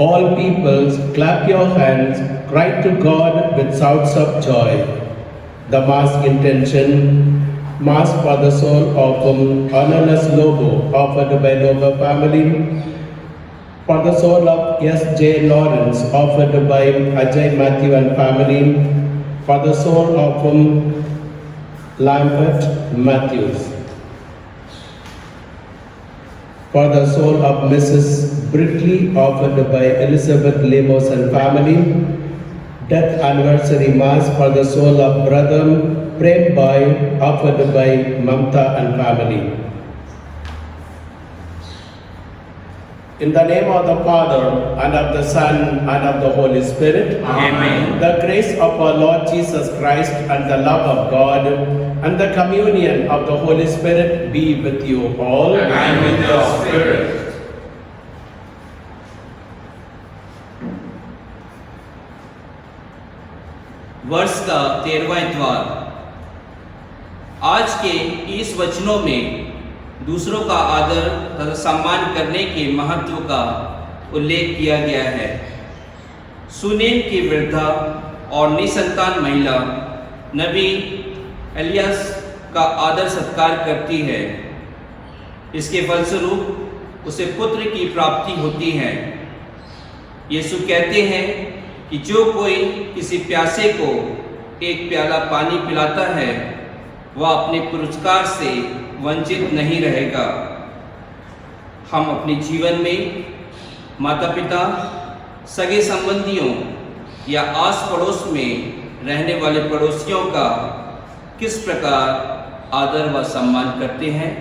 All peoples, clap your hands, cry to God with shouts of joy. The Mass intention, Mass for the soul of Honorless Lobo, offered by Lobo family. For the soul of S.J. Lawrence, offered by Ajay Matthew and family. For the soul of Lambert Matthews. For the soul of Mrs. Britley, offered by Elizabeth Lemos and family. Death anniversary Mass for the soul of Brother Prem Bhai, offered by Mamta and family. In the name of the Father, and of the Son, and of the Holy Spirit. Amen. The grace of our Lord Jesus Christ, and the love of God, and the communion of the Holy Spirit be with you all. And with your spirit. वर्ष का 13वां इतवार। आज के इस वचनों में दूसरों का आदर तथा सम्मान करने के महत्व का उल्लेख किया गया है। सुनेम की वृद्धा और निसंतान महिला नबी एलियास का आदर सत्कार करती है। इसके फलस्वरूप उसे पुत्र की प्राप्ति होती है। यीशु कहते हैं कि जो कोई किसी प्यासे को एक प्याला पानी पिलाता है वह अपने पुरस्कार से वंचित नहीं रहेगा। हम अपने जीवन में माता पिता, सगे संबंधियों या आस पड़ोस में रहने वाले पड़ोसियों का किस प्रकार आदर व सम्मान करते हैं?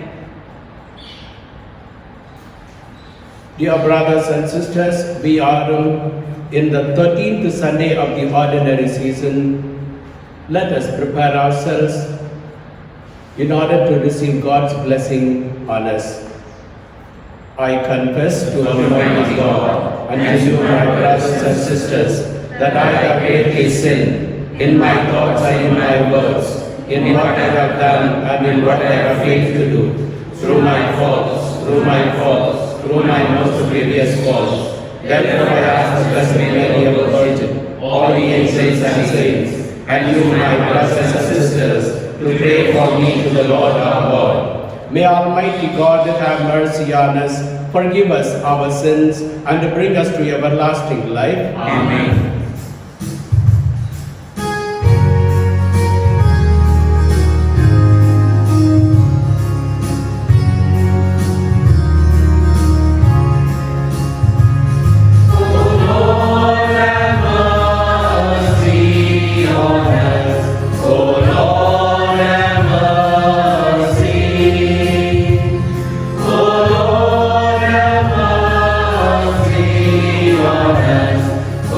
Dear brothers and sisters, we are in the 13th Sunday of the ordinary season. Let us prepare ourselves in order to receive God's blessing on us. I confess to Almighty God and to you, my brothers and sisters, that I have greatly sinned in my thoughts and in my words, in what I have done and in what I have failed to do, through my faults, through my most grievous faults. Therefore I ask the Blessed Mary, our Virgin, all the angels and saints, and you, my brothers and sisters, to pray for me to the Lord our God. May Almighty God have mercy on us, forgive us our sins, and bring us to everlasting life. Amen. O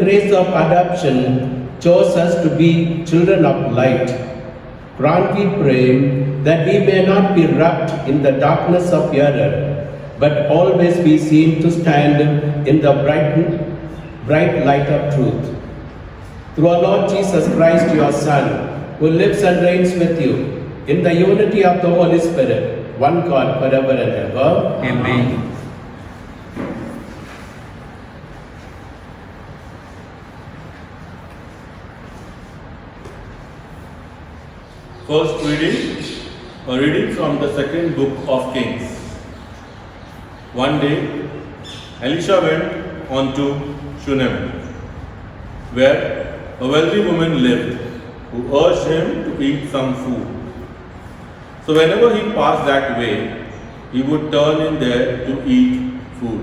grace of adoption, chose us to be children of light. Grant, we pray, that we may not be wrapped in the darkness of error, but always be seen to stand in the bright light of truth. Through our Lord Jesus Christ, your Son, who lives and reigns with you, in the unity of the Holy Spirit, one God, forever and ever. Amen. First reading, a reading from the second book of Kings. One day, Elisha went on to Shunem, where a wealthy woman lived, who urged him to eat some food. So whenever he passed that way, he would turn in there to eat food.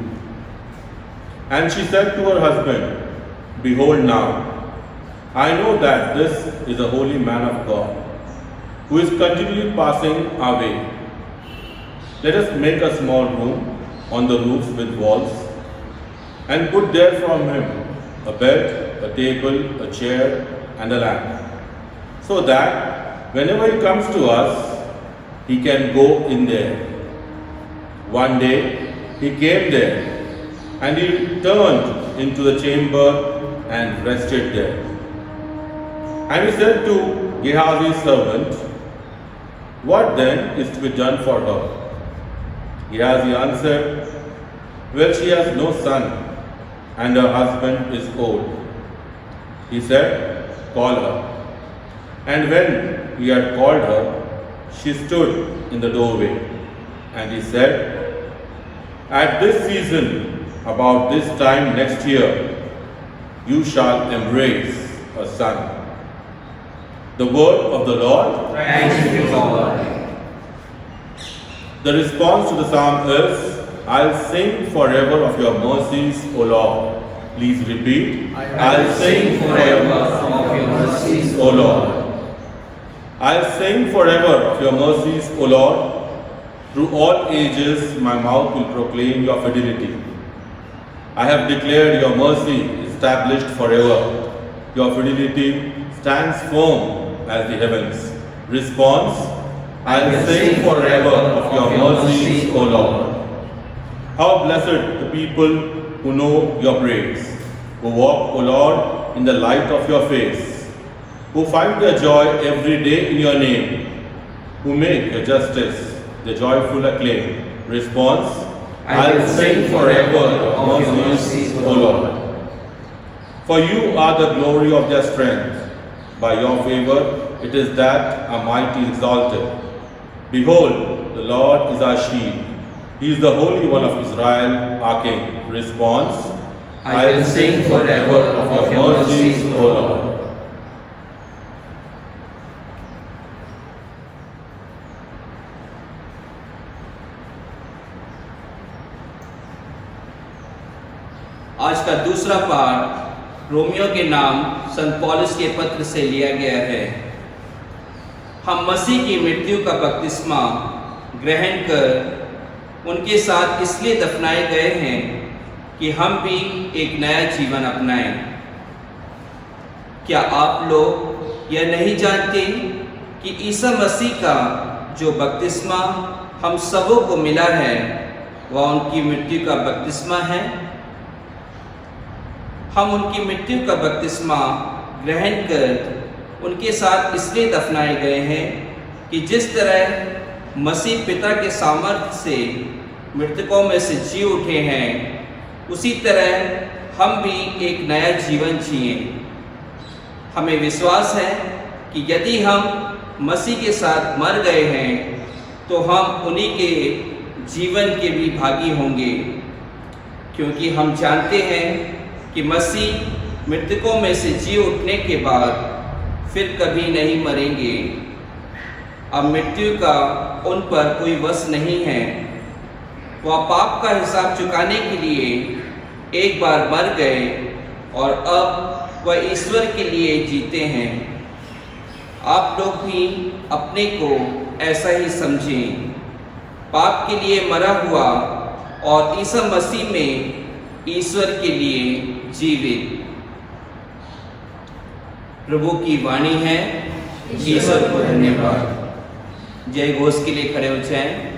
And she said to her husband, "Behold now, I know that this is a holy man of God, who is continually passing our way. Let us make a small room on the roof with walls, and put there from him a bed, a table, a chair, and a lamp, so that whenever he comes to us, he can go in there." One day he came there, and he turned into the chamber and rested there. And he said to Gehazi's servant, "What then is to be done for her?" Gehazi answered, "Well, she has no son, and her husband is old." He said, "Call her." And when he had called her, she stood in the doorway. And he said, "At this season, about this time next year, you shall embrace a son." The word of the Lord. Thanks be to God. The response to the psalm is, "I'll sing forever of your mercies, O Lord." Please repeat. I'll sing forever of your mercies, O Lord. I'll sing forever of your mercies, O Lord. Through all ages my mouth will proclaim your fidelity. I have declared your mercy established forever. Your fidelity stands firm as the heavens. Response, I'll sing forever of your mercies, O Lord. How blessed the people who know your praise, who walk, O Lord, in the light of your face, who find their joy every day in your name, who make your justice the joyful acclaim. Response, I'll sing forever of your mercies, O Lord. For you are the glory of their strength. By your favor it is that our might is exalted. Behold, the Lord is our shield. He is the Holy One of Israel, our King. Response, I will sing forever of your mercies, O Lord. आज का दूसरा पाठ Romeo के नाम संत पौलुस के पत्र से लिया गया है। हम मसीह की मृत्यु का बपतिस्मा ग्रहण कर उनके साथ इसलिए दफनाए गए हैं कि हम भी एक नया जीवन अपनाएं। क्या आप लोग यह नहीं जानते कि ईसा मसीह का जो बपतिस्मा हम सबों को मिला है वह उनकी मृत्यु का बपतिस्मा है? हम उनकी मृत्यु का बपतिस्मा ग्रहण कर उनके साथ इसलिए दफनाए गए हैं कि जिस तरह मसीह पिता के सामर्थ्य से मृतकों में से जी उठे हैं, उसी तरह हम भी एक नया जीवन जिए। हमें विश्वास है कि यदि हम मसीह के साथ मर गए हैं तो हम उन्हीं के जीवन के भी भागी होंगे, क्योंकि हम जानते हैं कि मसीह मृतकों में से जी उठने के बाद फिर कभी नहीं मरेंगे। अब मृत्यु का उन पर कोई वश नहीं है। वह पाप का हिसाब चुकाने के लिए एक बार मर गए और अब वह ईश्वर के लिए जीते हैं। आप लोग भी अपने को ऐसा ही समझें। पाप के लिए मरा हुआ और ईसा मसीह में ईश्वर के लिए जीवित। प्रभु की वाणी है, ईश्वर को धन्यवाद। जय घोष के लिए खड़े हो जाएं।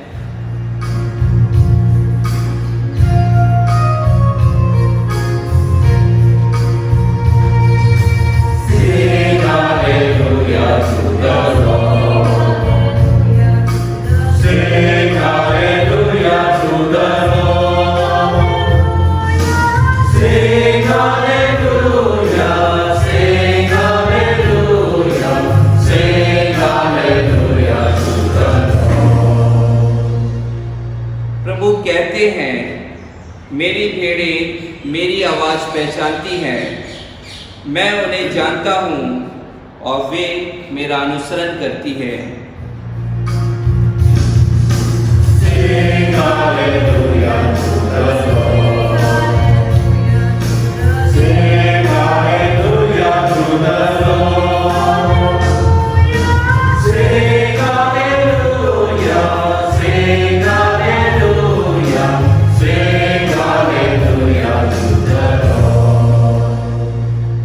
प्रभु कहते हैं, मेरी भेड़ें मेरी आवाज़ पहचानती हैं, मैं उन्हें जानता हूँ और वे मेरा अनुसरण करती हैं।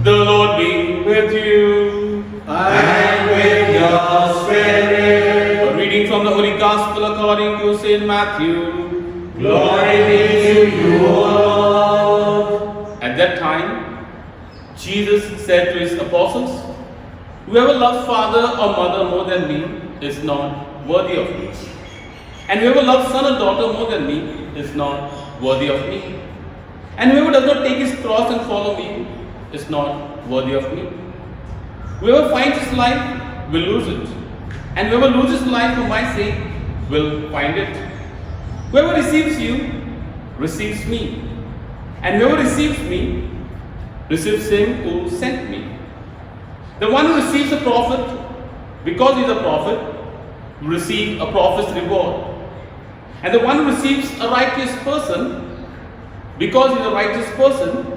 The Lord be with you. And with your spirit. A reading from the Holy Gospel according to Saint Matthew. Glory be to you, O Lord. At that time, Jesus said to his apostles, "Whoever loves father or mother more than me is not worthy of me. And whoever loves son or daughter more than me is not worthy of me. And whoever does not take his cross and follow me is not worthy of me. Whoever finds his life will lose it, and whoever loses life for my sake will find it. Whoever receives you receives me, and whoever receives me receives him who sent me. The one who receives a prophet because he is a prophet will receive a prophet's reward, and the one who receives a righteous person because he is a righteous person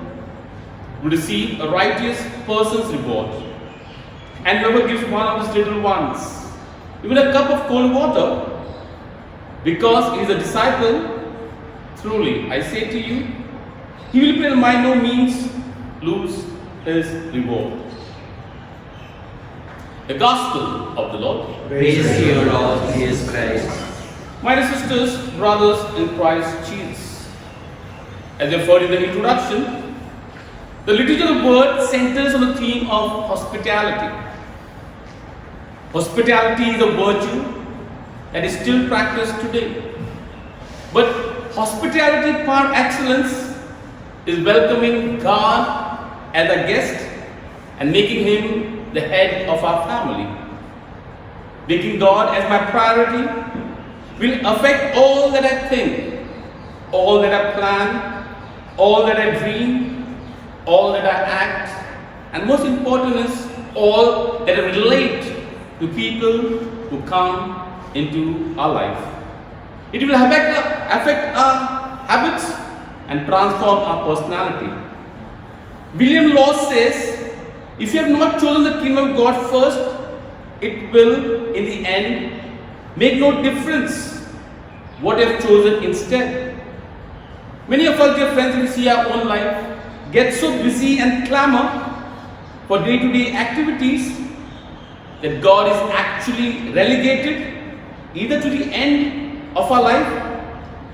will receive a righteous person's reward. And whoever gives one of these little ones even a cup of cold water because he is a disciple, truly I say to you, he will by no means lose his reward." The Gospel of the Lord. Praise to you, Lord Jesus Christ. My dear sisters, brothers in Christ Jesus, as you've heard in the introduction, the liturgy of the word centers on the theme of hospitality. Hospitality is a virtue that is still practiced today. But hospitality par excellence is welcoming God as a guest and making Him the head of our family. Making God as my priority will affect all that I think, all that I plan, all that I dream, all that I act, and most important is all that I relate to people who come into our life. It will affect our habits and transform our personality. William Law says, if you have not chosen the kingdom of God first, it will, in the end, make no difference what you have chosen instead. Many of us, dear friends, we see our own life get so busy and clamor for day-to-day activities that God is actually relegated either to the end of our life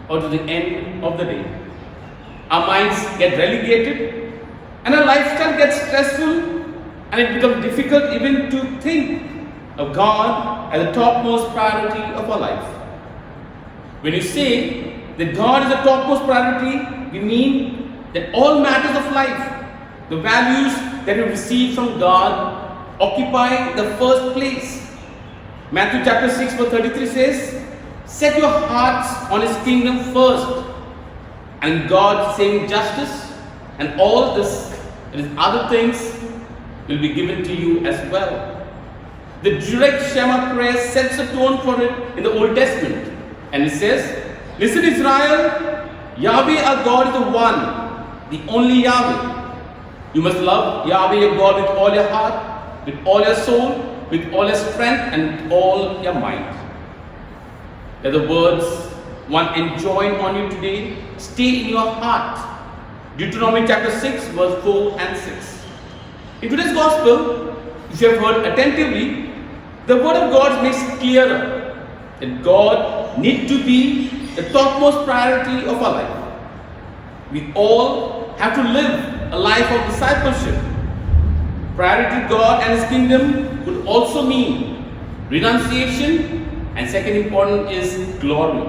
or to the end of the day. Our minds get relegated and our lifestyle gets stressful, and it becomes difficult even to think of God as the topmost priority of our life. When you say that God is the topmost priority, we mean that all matters of life, the values that we receive from God, occupy the first place. Matthew chapter 6 verse 33 says, "Set your hearts on His kingdom first, and God saying justice, and all this and other things will be given to you as well." The direct Shema prayer sets the tone for it in the Old Testament, and it says, "Listen, Israel, Yahweh our God is the one, the only Yahweh. You must love Yahweh your God with all your heart, with all your soul, with all your strength, and with all your mind." Let the words one enjoin on you today stay in your heart. Deuteronomy chapter 6 verse 4 and 6. In today's gospel, If you have heard attentively, the word of God makes clearer that God needs to be the topmost priority of our life. We all have to live a life of discipleship. Priority to God and His kingdom would also mean renunciation, and second important is glory.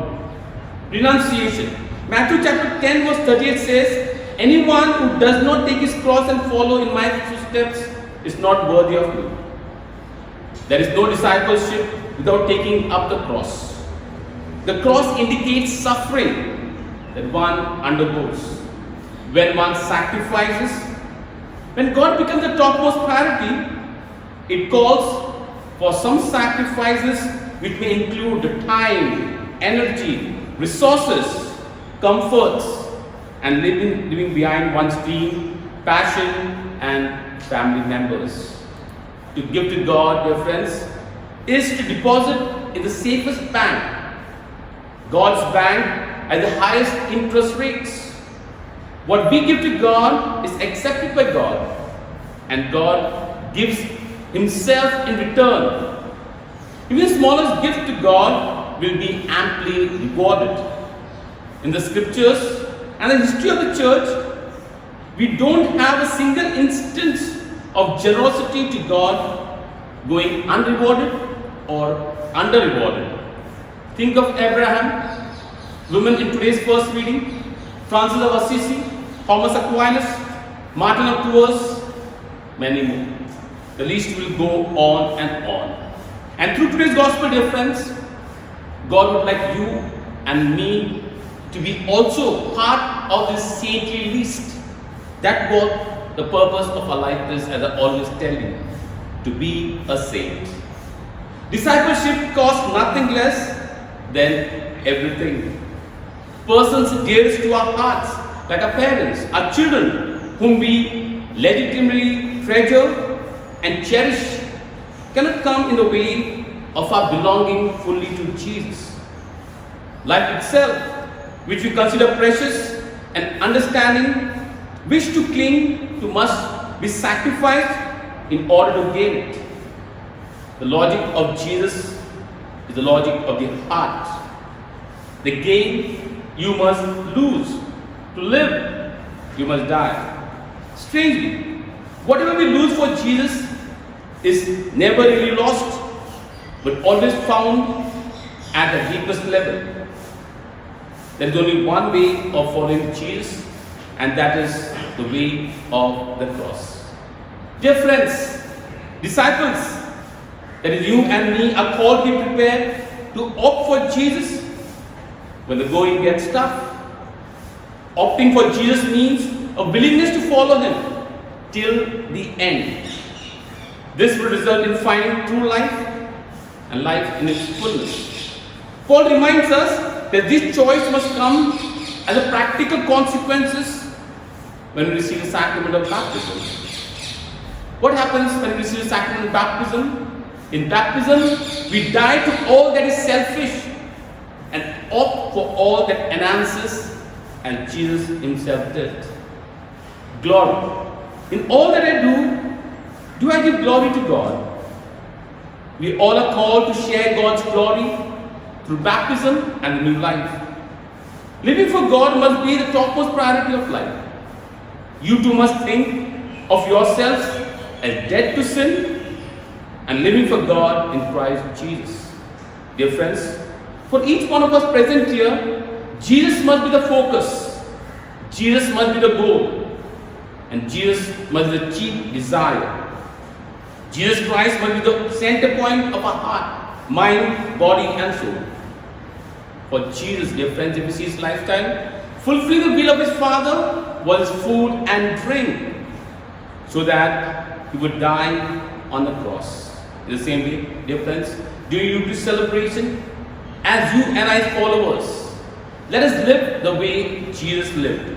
Renunciation. Matthew chapter 10 verse 38 says, anyone who does not take his cross and follow in my footsteps is not worthy of me. There is no discipleship without taking up the cross. The cross indicates suffering that one undergoes. When one sacrifices, when God becomes the topmost priority, it calls for some sacrifices which may include the time, energy, resources, comforts, and leaving behind one's dream, passion, and family members. To give to God, dear friends, is to deposit in the safest bank. God's bank has the highest interest rates. What we give to God is accepted by God, and God gives Himself in return. Even the smallest gift to God will be amply rewarded. In the scriptures and the history of the church, we don't have a single instance of generosity to God going unrewarded or underrewarded. Think of Abraham, women in today's first reading, Francis of Assisi, Thomas Aquinas, Martin of Tours, many more. The list will go on and on. And through today's gospel, dear friends, God would like you and me to be also part of this saintly list. That was the purpose of a life is, as I always tell you, to be a saint. Discipleship costs nothing less than everything. Persons dearest to our hearts, like our parents, our children, whom we legitimately treasure and cherish, cannot come in the way of our belonging fully to Jesus. Life itself, which we consider precious and understanding, wish to cling to, must be sacrificed in order to gain it. The logic of Jesus is the logic of the heart. The gain you must lose. To live, you must die. Strangely, whatever we lose for Jesus is never really lost, but always found at the deepest level. There is only one way of following Jesus, and that is the way of the cross. Dear friends, disciples, that is you and me, are called to be prepared to opt for Jesus when the going gets tough. Opting for Jesus means a willingness to follow Him till the end. This will result in finding true life and life in its fullness. Paul reminds us that this choice must come as a practical consequences when we receive the sacrament of baptism. What happens when we receive the sacrament of baptism? In baptism, we die to all that is selfish and opt for all that enhances, as Jesus Himself did. Glory. In all that I do I give glory to God? We all are called to share God's glory through baptism and the new life. Living for God must be the topmost priority of life. You too must think of yourselves as dead to sin and living for God in Christ Jesus. Dear friends, for each one of us present here, Jesus must be the focus, Jesus must be the goal, and Jesus must be the chief desire. Jesus Christ must be the center point of our heart, mind, body, and soul. For Jesus, dear friends, if you see His lifestyle, fulfilling the will of His Father was food and drink, so that He would die on the cross. In the same way, dear friends, during Eucharist celebration, as you and I followers, let us live the way Jesus lived,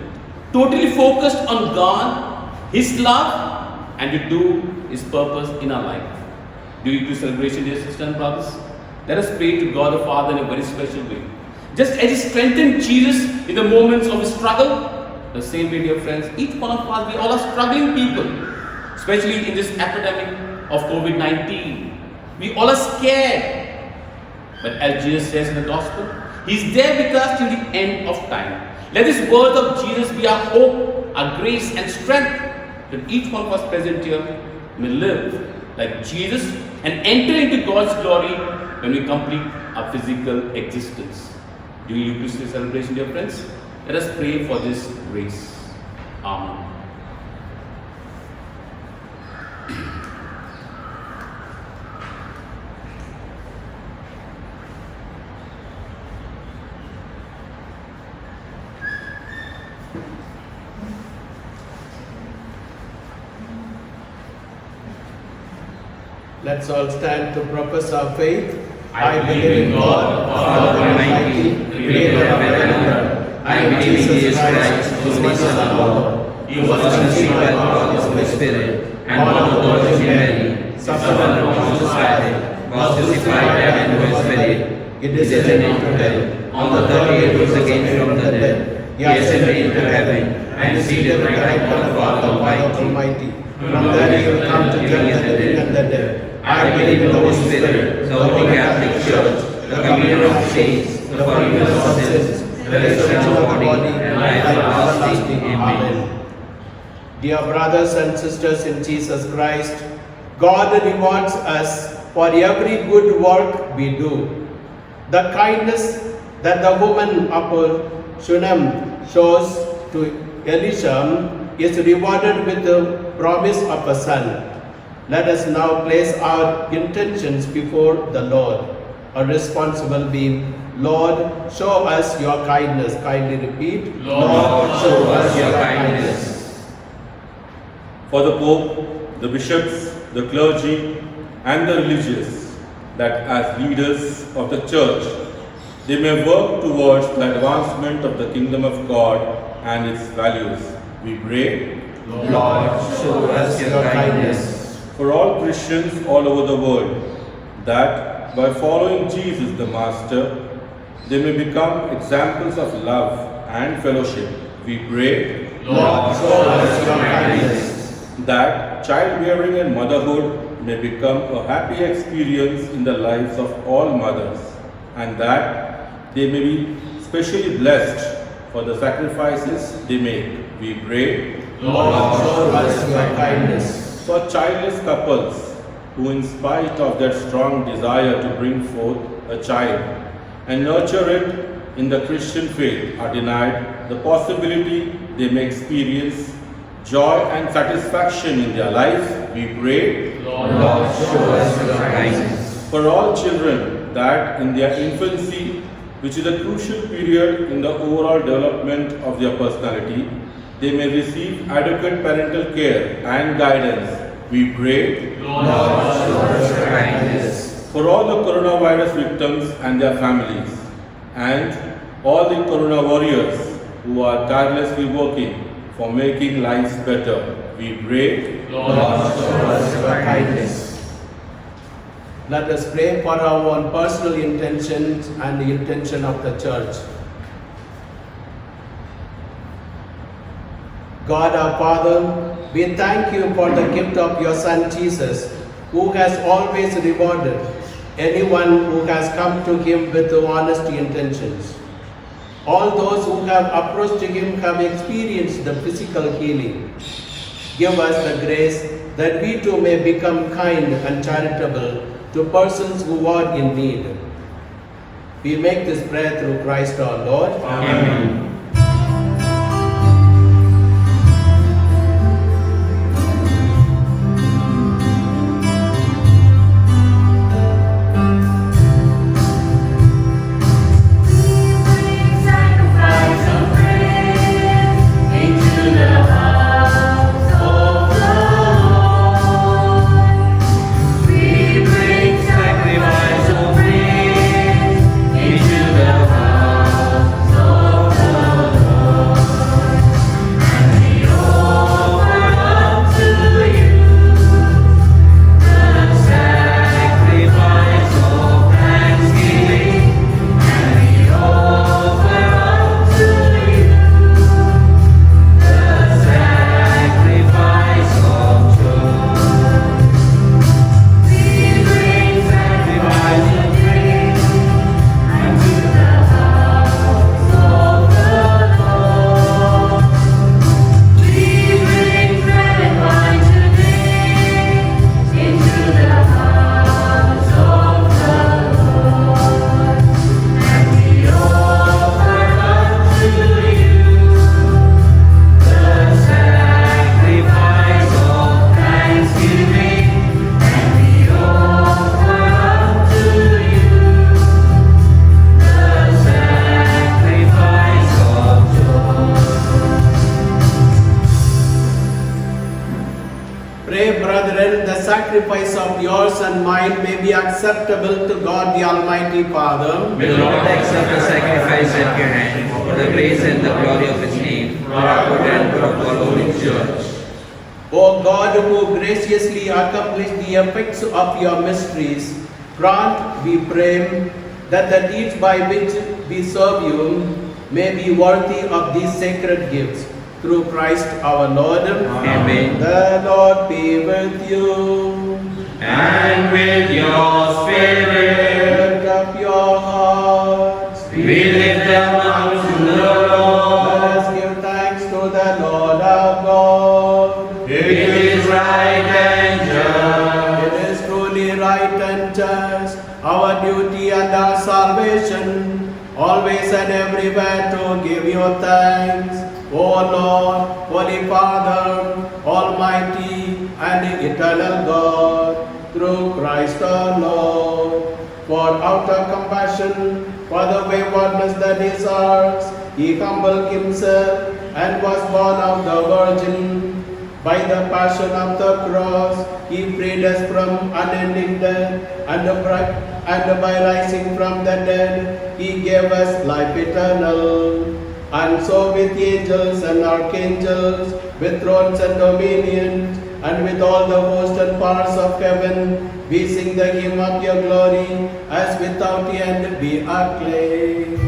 totally focused on God, His love, and to do His purpose in our life. During Eucharist celebration, dear sisters and brothers, let us pray to God the Father in a very special way. Just as He strengthened Jesus in the moments of His struggle, the same way, dear friends, each one of us, we all are struggling people, especially in this epidemic of COVID-19. We all are scared. But as Jesus says in the gospel, He's there with us till the end of time. Let this word of Jesus be our hope, our grace and strength, that each one of us present here may live like Jesus and enter into God's glory when we complete our physical existence. During Eucharistic celebration, dear friends, let us pray for this grace. Amen. Let's all stand to profess our faith. I believe in God, Father Almighty, creator of heaven and earth. I believe in Jesus Christ, whose name is the Lord. He was conceived by God, the Holy Spirit, and born of the Virgin Mary, suffered under Pontius Pilate, was crucified, died, and resurrected. He descended into hell. On the third day, rose again from the dead. He ascended into heaven, and is seated at the right hand of God Almighty. From there He will come to judge the living and the dead. I believe in the Holy Spirit, the Holy Catholic Church, the communion of saints, the forgiveness of sins, the resurrection of the body, and life everlasting. Amen. Dear brothers and sisters in Jesus Christ, God rewards us for every good work we do. The kindness that the woman of Shunem shows to Elisha is rewarded with the promise of a son. Let us now place our intentions before the Lord. Our response will be, Lord, show us your kindness. Kindly repeat, Lord, show us your kindness. For the Pope, the bishops, the clergy, and the religious, that as leaders of the Church, they may work towards the advancement of the kingdom of God and its values. We pray, Lord, show us your kindness. for all Christians all over the world, that by following Jesus the Master, they may become examples of love and fellowship. We pray, Lord, show us your kindness. that childbearing and motherhood may become a happy experience in the lives of all mothers, and that they may be specially blessed for the sacrifices they make. We pray, Lord, show us your kindness. for childless couples who, in spite of their strong desire to bring forth a child and nurture it in the Christian faith, are denied the possibility they may experience joy and satisfaction in their lives, we pray, Lord, show us your kindness. for all children that in their infancy, which is a crucial period in the overall development of their personality, they may receive adequate parental care and guidance, we pray, Lord, show us your kindness. for all the coronavirus victims and their families, and all the corona warriors who are tirelessly working for making lives better, we pray, Lord, show us your kindness. Let us pray for our own personal intentions and the intention of the Church. God our Father, we thank you for the gift of your Son Jesus, who has always rewarded anyone who has come to him with honesty intentions. All those who have approached him have experienced the physical healing. Give us the grace that we too may become kind and charitable to persons who are in need. We make this prayer through Christ our Lord. Amen. Sacrifice of praise into the house of the Lord. and mine may be acceptable to God the Almighty Father. May the Lord accept the sacrifice at your hand for the praise and the glory of His name, for our good and good of all Holy Church. O God, who graciously accomplished the effects of your mysteries, grant, we pray, that the deeds by which we serve you may be worthy of these sacred gifts. Through Christ our Lord. Amen. The Lord be with you. And with your spirit, Lift up your hearts. we lift them up to the Lord. Let us give thanks to the Lord our God. It is right and just. It is truly right and just, our duty and our salvation, always and everywhere to give you thanks, O Lord, Holy Father, Almighty and eternal God, through Christ our Lord. For out of compassion for the waywardness that is ours, He humbled Himself and was born of the Virgin. By the passion of the cross, He freed us from unending death, and by rising from the dead, He gave us life eternal. And so with angels and archangels, with thrones and dominions, and with all the hosts and powers of heaven, we sing the hymn of your glory, as without end we acclaim.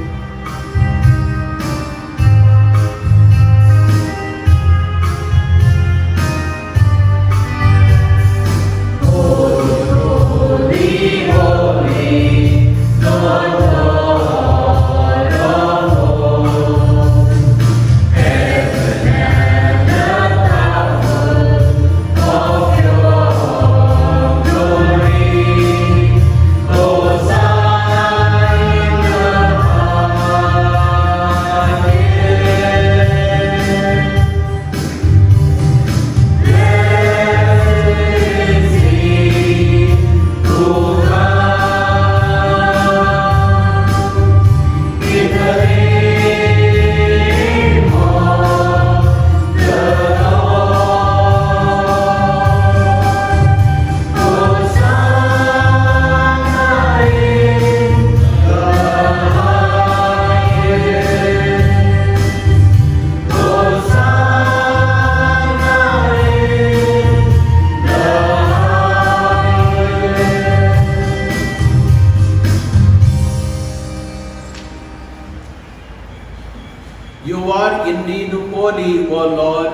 You are indeed holy, O Lord,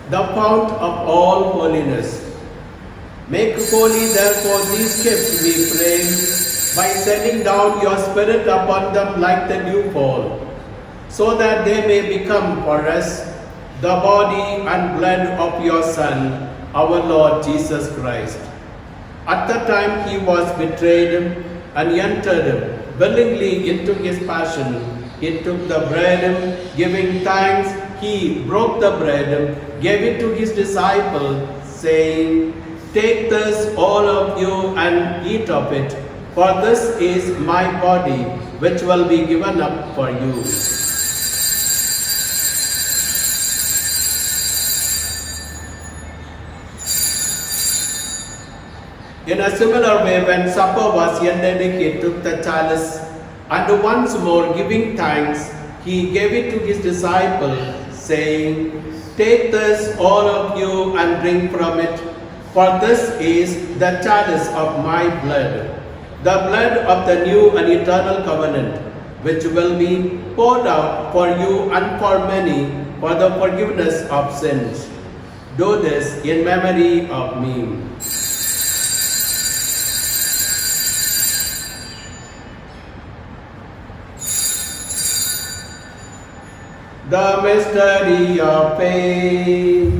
the fount of all holiness. Make holy, therefore, these gifts, we pray, by sending down your Spirit upon them like the dew fall, so that they may become for us the body and blood of your Son, our Lord Jesus Christ. At the time he was betrayed and entered willingly into his passion, he took the bread, giving thanks, he broke the bread, gave it to his disciples, saying, "Take this, all of you, and eat of it, for this is my body, which will be given up for you." In a similar way, when supper was ended, he took the chalice, and once more giving thanks, he gave it to his disciples, saying, "Take this, all of you, and drink from it, for this is the chalice of my blood, the blood of the new and eternal covenant, which will be poured out for you and for many for the forgiveness of sins. Do this in memory of me." The mystery of faith.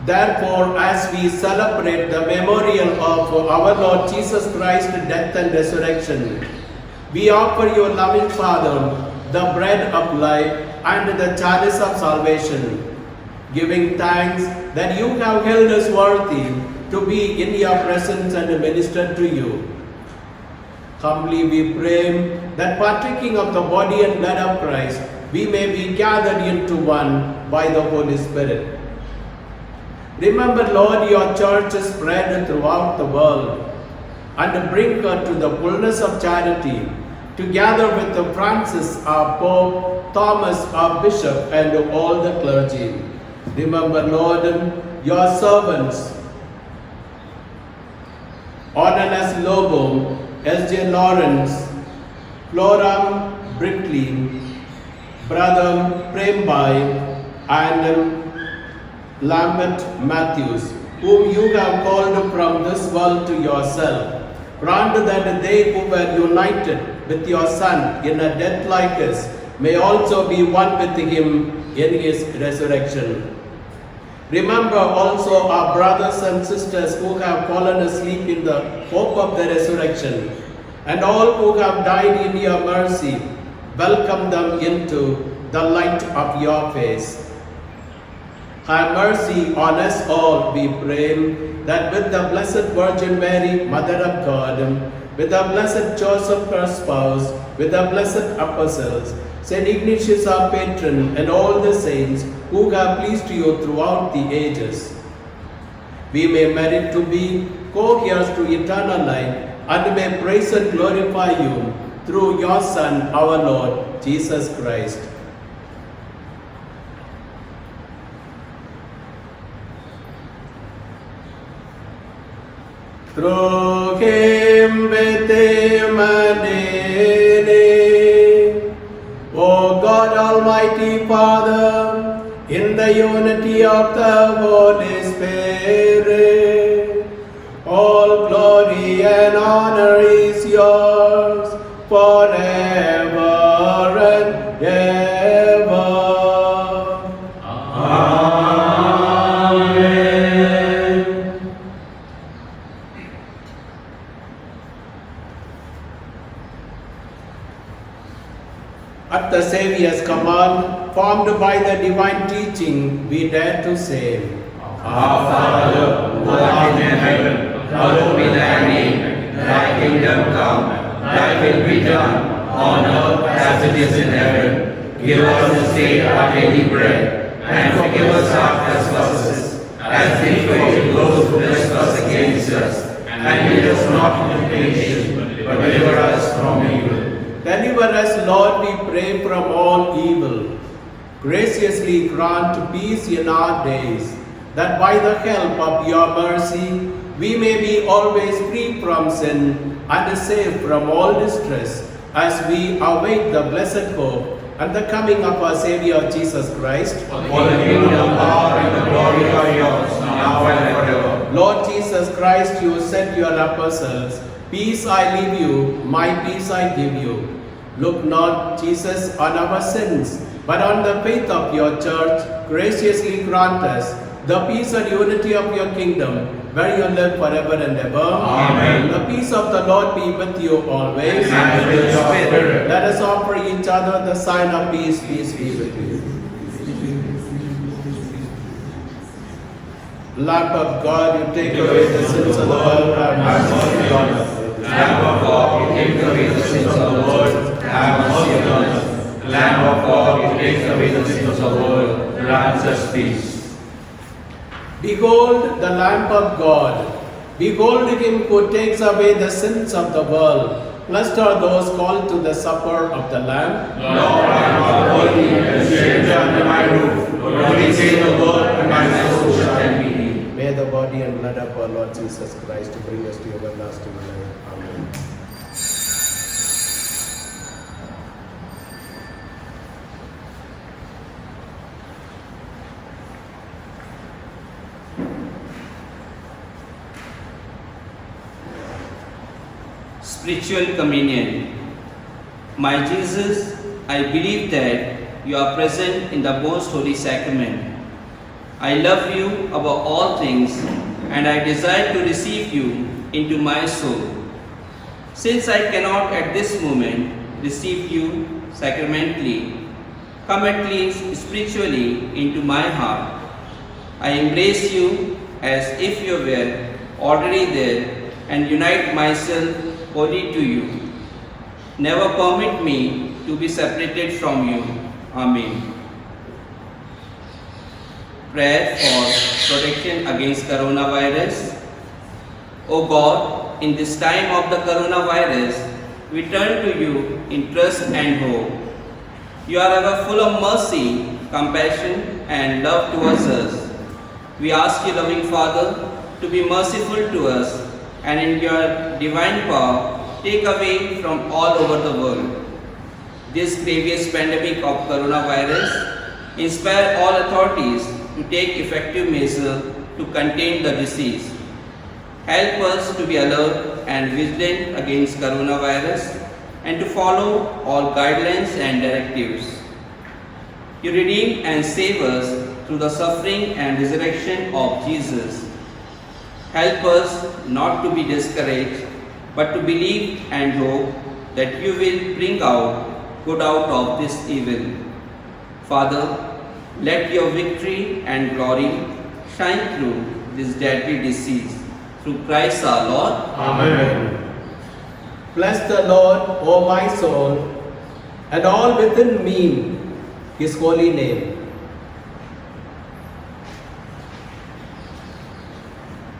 Therefore, celebrate the memorial of our Lord Jesus Christ's death and resurrection, we offer you, loving Father, the bread of life and the chalice of salvation, giving thanks that you have held us worthy to be in your presence and minister to you. Humbly we pray that partaking of the body and blood of Christ, we may be gathered into one by the Holy Spirit. Remember, Lord, your church is spread throughout the world, and bring her to the fullness of charity, together with Francis, our Pope, Thomas, our Bishop, and all the clergy. Remember, Lord, your servants, Ornelas Lobo, S.J. Lawrence, Flora Brickley, Brother Prembai, and Lambert Matthews, whom you have called from this world to yourself. Grant that they who were united with your Son in a death like his may also be one with him in his resurrection. Remember also our brothers and sisters who have fallen asleep in the hope of the resurrection, and all who have died in your mercy. Welcome them into the light of your face. Have mercy on us all, we pray, that with the Blessed Virgin Mary, Mother of God, with the Blessed Joseph, her spouse, with the blessed apostles, Saint Ignatius, our patron, and all the saints who have pleased you throughout the ages, we may merit to be co-heirs to eternal life, and may praise and glorify you through your Son, our Lord, Jesus Christ. Through him, with him, and in him, O God, Almighty Father, in the unity of the Holy Spirit, all glory and honor is yours forever and ever. At the Saviour's command, formed by the divine teaching, we dare to say, Our Father, who art in heaven, hallowed be thy name. Thy kingdom come, thy will be done, on earth as it is in heaven. Give us this day our daily bread, and forgive us our trespasses, as we forgive those who trespass against us. And lead us not into temptation, but deliver us from evil. Deliver us, Lord, we pray, from all evil. Graciously grant peace in our days, that by the help of your mercy, we may be always free from sin and safe from all distress, as we await the blessed hope and the coming of our Savior Jesus Christ. For the kingdom, power, and the glory are yours, now and forever. Lord Jesus Christ, you said to your apostles, peace I leave you, my peace I give you. Look not, Jesus, on our sins, but on the faith of your church. Graciously grant us the peace and unity of your kingdom, where you live forever and ever. Amen. The peace of the Lord be with you always. And with your spirit. Let us offer each other the sign of peace. Peace be with you. Lamb of God, you take away the sins of the world, have mercy on us. Lamb of God, you take away the sins of the world, have mercy on us. Lamb of God, you take away the sins of the world, grant us peace. Behold the Lamb of God. Behold him who takes away the sins of the world. Blessed are those called to the supper of the Lamb. Lord, I am not worthy, a stranger under my roof. Only say the word, and my soul shall be healed. May the body and blood of our Lord Jesus Christ bring us to everlasting life. Amen. Spiritual Communion. My Jesus, I believe that you are present in the most holy sacrament. I love you above all things, and I desire to receive you into my soul. Since I cannot at this moment receive you sacramentally, come at least spiritually into my heart. I embrace you as if you were already there and unite myself wholly to you. Never permit me to be separated from you. Amen. Prayer for protection against coronavirus. O God, in this time of the coronavirus, we turn to you in trust and hope. You are ever full of mercy, compassion, and love towards us. We ask you, loving Father, to be merciful to us and in your divine power, take away from all over the world this grievous pandemic of coronavirus. Inspire all authorities to take effective measures to contain the disease. Help us to be alert and vigilant against coronavirus and to follow all guidelines and directives. You redeem and save us through the suffering and resurrection of Jesus. Help us not to be discouraged, but to believe and hope that you will bring out good out of this evil. Father, let your victory and glory shine through this deadly disease. Through Christ our Lord. Amen. Bless the Lord, O my soul, and all within me, his holy name.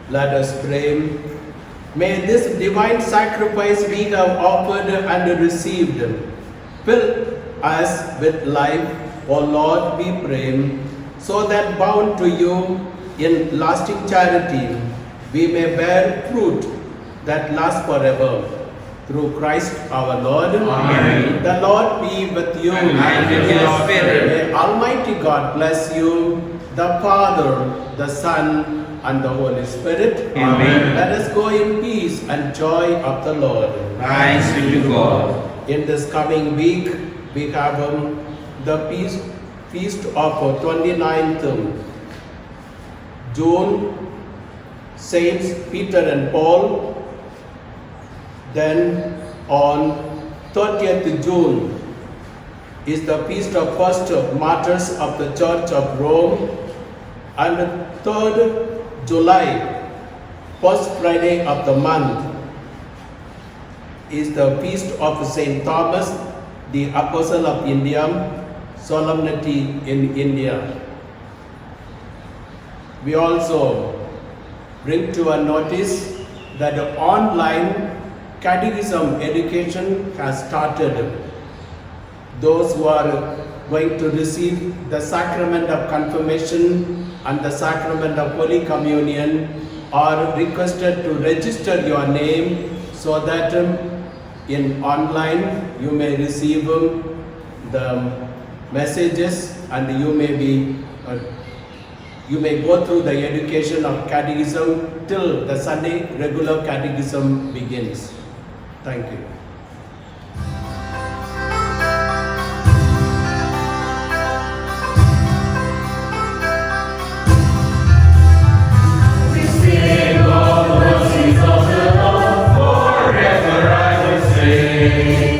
Let us pray. May this divine sacrifice we have offered and received fill us with life, O Lord, we pray, so that bound to you in lasting charity, we may bear fruit that lasts forever. Through Christ our Lord. Amen. The Lord be with you. And with your spirit. May Almighty God bless you, the Father, the Son, and the Holy Spirit. Amen. Let us go in peace and joy of the Lord. Thanks be to God. In this coming week, we have the feast of 29th June, Saints Peter and Paul. Then on 30th June is the feast of first martyrs of the Church of Rome. And 3rd July, first Friday of the month, is the feast of Saint Thomas, the Apostle of India, solemnity in India. We also bring to our notice that the online catechism education has started. Those who are going to receive the sacrament of confirmation and the sacrament of Holy Communion are requested to register your name so that in online you may receive the messages and you may go through the education of catechism till the Sunday regular catechism begins. Thank you. We sing of the mercies of the Lord, forever I will sing.